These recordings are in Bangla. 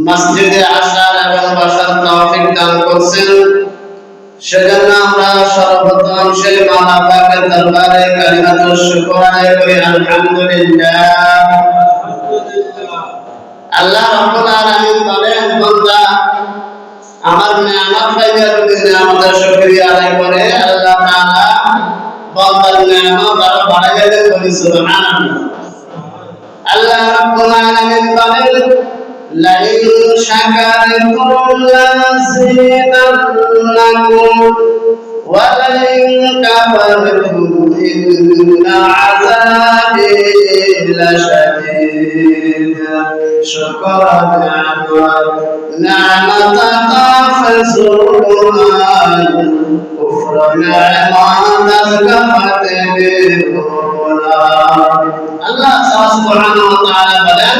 মসজিদে আসার এবং বসার তৌফিক দান করছেন। সেজন্য আমরা সর্বপ্রথম সেই মাওলা পাকের দরবারে কালিমাতুল শুকর আদায় করি, আলহামদুলিল্লাহ। আল্লাহ রাব্বুল আলামিন বলেন, বান্দা আমার নিয়ামত পাইয়া যদি নিয়ামতের শুকরিয়া আদায় করে, আল্লাহ তাআলা বান্দার নিয়ামত আরো বাড়াইয়া দেন, বলি সুবহানাল্লাহ। আল্লাহ রাব্বুল আলামিন বলেন, লাইন শাকারতুম লাযিদান্নাকুম ওয়া লাইন কাফারতুম ইন্না আযাবি লাশাদীদ। শুকরান নি'মাতা তাফসুরুন কুফরা নি'মাতা কাফাতিবুনা। আল্লাহ সুবহানাহু ওয়া তাআলা বলেন,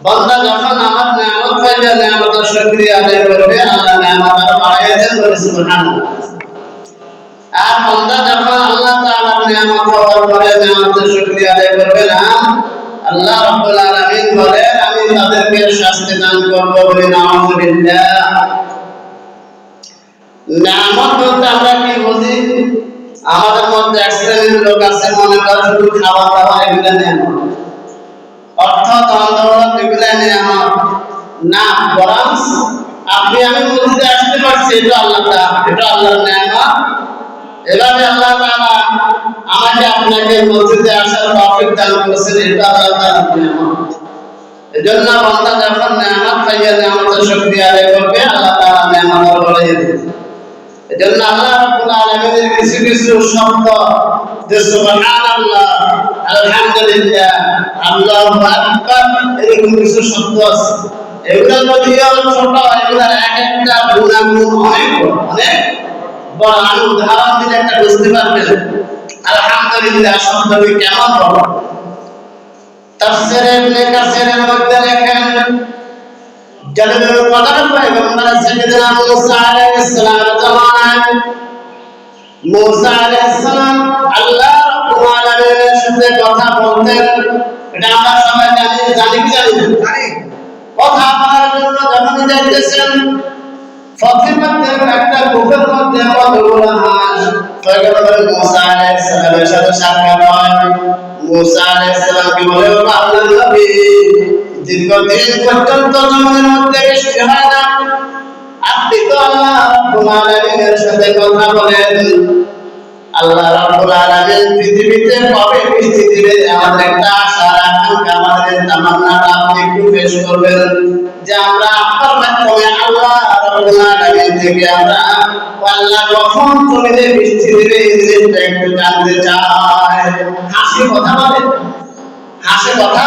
বান্দা যখন আমার নিয়ামত পাইবে, নিয়ামতের শুকরিয়া আদায় করবে, আল্লাহ নিয়ামত আরো বাড়াইয়া দেন, বলে সুবহানাল্লাহ। আর বান্দা যখন আল্লাহ তাআলার নিয়ামত পাওয়ার পরে নিয়ামতের শুকরিয়া আদায় করবে না, আল্লাহ রাব্বুল আলামিন বলেন, আমি তাদেরকে শাস্তি দান করব, বলে নাউযুবিল্লাহ। নিয়ামত বলতে আমরা কি বুঝি? আমাদের মধ্যে এক শ্রেণীর লোক আছে, মনে করে শুধু খাওয়া দাওয়া এগুলো নিয়ামত, অর্থ ধন-দৌলত এগুলো নিয়ামত না, বরং আপনি আমি মসজিদে আসতে পারছি, এটা আল্লাহর নিয়ামত। এভাবে আল্লাহ তাআলা আমাকে আপনাকে মসজিদে আসার তৌফিক দান করেছেন, এটা আল্লাহ তাআলার নিয়ামত। এজন্য বান্দা যখন নিয়ামত পাইয়া নিয়ামতের শুকরিয়া আদায় করবে, আল্লাহ তাআলা নিয়ামত আরো বাড়াইয়া দেবেন। এজন্য আল্লাহ রাব্বুল আলামিনের কিছু কিছু শব্দ, যে সুবহানাল্লাহ, আলহামদুলিল্লাহ, আল্লাহু আকবার, এরকম কিছু শব্দ আছে। এগুলো যদিও ছোট, এগুলোর এক একটা গুণাগুণ অনেক বড়। আমি উদাহরণ দিলে একটা বুঝতে পারবেন আলহামদুলিল্লাহ শব্দটি কেমন বড়। তাফসীরে ইবনে কাসিরের মধ্যে লেখেন, জালালুল কদর পয়গম্বর সাইয়েদনা মুসা আলাইহিস সালাম জামানায় মুসা আলাইহিস সালাম আল্লাহ রাব্বুল আলামিনের সাথে কথা বলতেন। এটা আমরা সবাই জানি কি জানি? কথা বলার জন্য যখন যাইতেছেন, পথের মধ্যে একটা গুহার মধ্যে কতগুলো হাঁস, পয়গম্বর মুসা আলাইহিস সালামের সাথে সাক্ষাৎ হয়। মুসা আলাইহিস সালাম কি বলে, ও আল্লাহর নবী, দীর্ঘদিন পর্যন্ত জমির মধ্যে বৃষ্টি হয় না, আপনি তো আল্লাহ রাব্বুল আলামিনের সাথে কথা বলেন। আল্লাহ রাব্বুল আলামিন পৃথিবীতে কবে বৃষ্টি দিবে, আমাদের একটা আশা রাখেন, আমাদের তামান্নাটা আপনি একটু পেশ করবেন, যে আমরা আপনার মাধ্যমে আল্লাহ রাব্বুল আলামিন থেকে আমরা আল্লাহ কখন জমিনে বৃষ্টি দিবে এই জিনিসটা একটু জানতে চাই। হাসি কথা বলে, হাসে কথা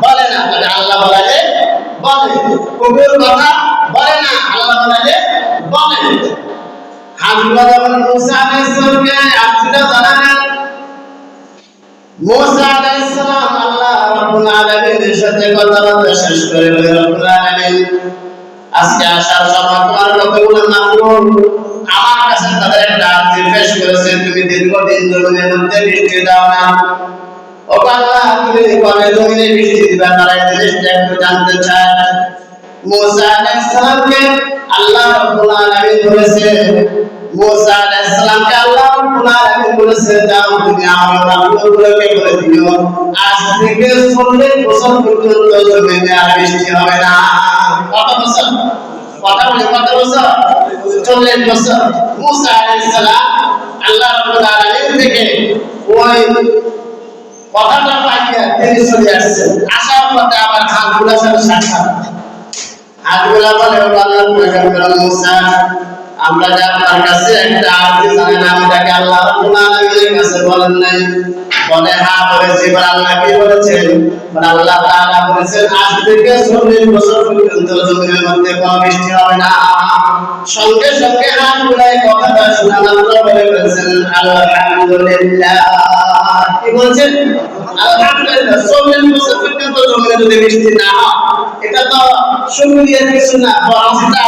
বলে না, মানে আল্লাহ বলে বলে। কুকুর কথা বলে না, আল্লাহ বলে বলে। হাসগুলো যখন মুসা আলাইহিস সালামকে আসলে জানালেন, মুসা আলাইহিস সালাম আল্লাহ রাব্বুল আলামিনের সাথে কথা বলতে শেষ করে বলে, রব্বুল আলামিন, আজকে আসার সময় তোমার কতগুলো মাখলুক আমার কাছে তাদের একটা আরজি পেশ করেছে, তুমি দীর্ঘদিন জমিনের মধ্যে বৃষ্টি দাও না, ও আল্লাহ তুমি কবে জমিনে বৃষ্টি দিবা, তারা এই জিনিসটা একটু জানতে চায়। মুসা আলাইহিস সালামকে আল্লাহ রাব্বুল আলামিন বলেছে, মুসা আলাইহিস সালামকে আল্লাহ রাব্বুল আলামিন বলেছে, যাও তুমি আমার মাখলুকগুলোকে বলে দিও, আজ থেকে 40 বছর পর্যন্ত জমিনে আর বৃষ্টি হবে না। কত বছর? কথা বলে কত বছর? 40 বছর। মুসা আলাইহিস সালাম আল্লাহ রাব্বুল আলামিন থেকে ওই কথাটা পাইয়া তিনি চলে আসছেন। আসার পথে আবার হাতগুলোর সাথে সাক্ষাৎ। হাতগুলা বলে, ও আল্লাহর পয়গম্বর মুসা, আমরা যে আপনার কাছে একটা আরজি জানালাম, এটাকে আল্লাহ রাব্বুল আলামিনের কাছে বলেন নাই? বলে, হ্যাঁ বলেছি। বলে, আল্লাহ কি বলেছেন? বলে, আল্লাহ তাআলা বলেছেন, আজ থেকে 40 বছর পর্যন্ত জমিনের মধ্যে কোনো বৃষ্টি হবে না। সঙ্গে সঙ্গে হাতগুলাই কথাটা শোনা মাত্র বলে বলেছেন, আলহামদুলিল্লাহ। কি বলছেন? আলহামদুলিল্লাহ। 40 বছর পর্যন্ত জমিনে যদি বৃষ্টি না হয়, এটা তো শুকরিয়ার কিছু না, বরং এটা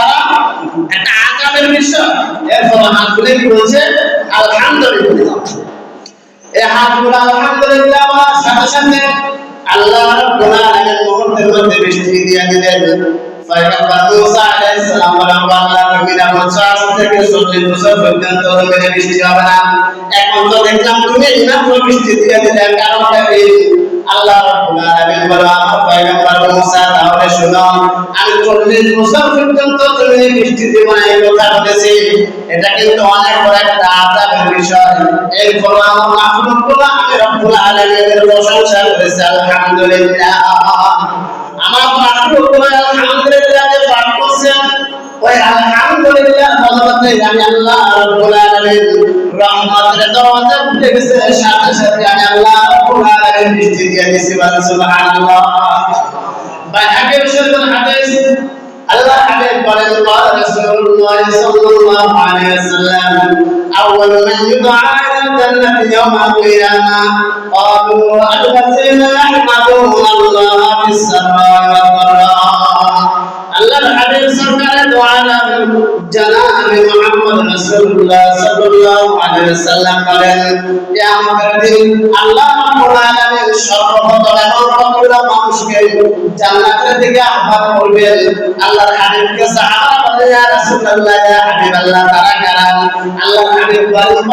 একটা আযাবের বিষয়। এরপর হাতগুলো কি বলছে? আলহামদুলিল্লাহ। এই হাতগুলো আলহামদুলিল্লাহ বলার সাথে সাথে আল্লাহ রাব্বুল আলামিন মুহূর্তের মধ্যে বৃষ্টি দিয়ে দিলেন। পয়গম্বর মুসা আলাইহিস সালাম বলেন আল্লাহ জমিনে 50 থেকে 40 বছর পর্যন্ত জমিনে বৃষ্টি হবে না। এখন তো দেখলাম তুমি মাত্র বৃষ্টি দিয়ে দিলে, কারণটা কি? আল্লাহ রাব্বুল আলামিন বলেন আমার পয়গম্বর মুসা তাহলে শুনো, আমি 40 বছর পর্যন্ত জমিনে বৃষ্টি দেব না এই কথা বলেছি। এটা কিন্তু অনেক বড় একটা আযাবের বিষয়। এরপর আমার মাখলুকগুলো আমি রব্বুল আলামিনের প্রশংসা করেছি আলহামদুলিল্লাহ। আমার মাখলুকগুলো আলহামদুলিল্লাহ পাঠ করছেন। ওই আলহামদুলিল্লাহ বলতে আমি আল্লাহ রাব্বুল আলামিন রহমতের দরজা খুলে গেছে, সাথে সাথে আমি আল্লাহ রাব্বুল আলামিন বৃষ্টি দিয়ে দিয়েছি। সুবহানাল্লাহ। বাইহাকী শরীফের হাদিস আল্লাহ হাবিব বলেন قال رسول الله صلى الله عليه وسلم اول من يدعى الى الجنه يوم القيامه قالوا الذين يحمدون الله في السراء والضراء। আল্লাহ হাবিব সরকারের দোয়া জনাব মুহাম্মদ রাসূলুল্লাহ সাল্লাল্লাহু আলাইহি ওয়াসাল্লাম বলেন কিয়ামতের দিন আল্লাহ রাব্বুল আলামিন সর্বপ্রথম এমন কতগুলো মানুষকে জান্নাতের দিকে আহ্বান করবেন। আল্লাহর হাবিবকে সাহাবারা বলে ইয়া রাসূলুল্লাহ ইয়া হাবিবাল্লাহ তারা কারা? আল্লাহর হাবিব বলেন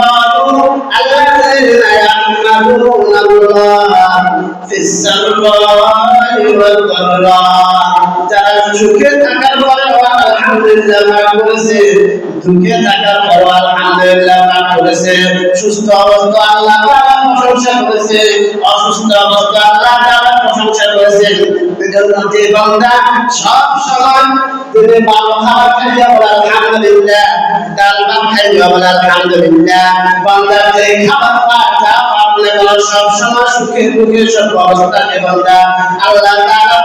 আল্লাযীনা ইয়াহমাদুনাল্লাহ ফিস সাররাই ওয়াদ দাররা। যারা সুখে থাকার পরে আলহামদুলিল্লাহ পাঠ করেছে, দুঃখে থাকার পরে আলহামদুলিল্লাহ পাঠ করেছে, সুস্থ অবস্থা আল্লাহ তাআলা প্রশংসা করেছে, অসুস্থ অবস্থা আল্লাহ তাআলা প্রশংসা করেছেন। এজন্য যে বান্দা সব সময় তিনি ভালো খাবার খাইয়া বলে আলহামদুলিল্লাহ, ডাল ভাত খাইয়া বলে আলহামদুলিল্লাহ, বান্দা যে খাবার পায় তা পাবলে সব সময় সুখে দুঃখে সব অবস্থাতে বান্দা আল্লাহ তাআলা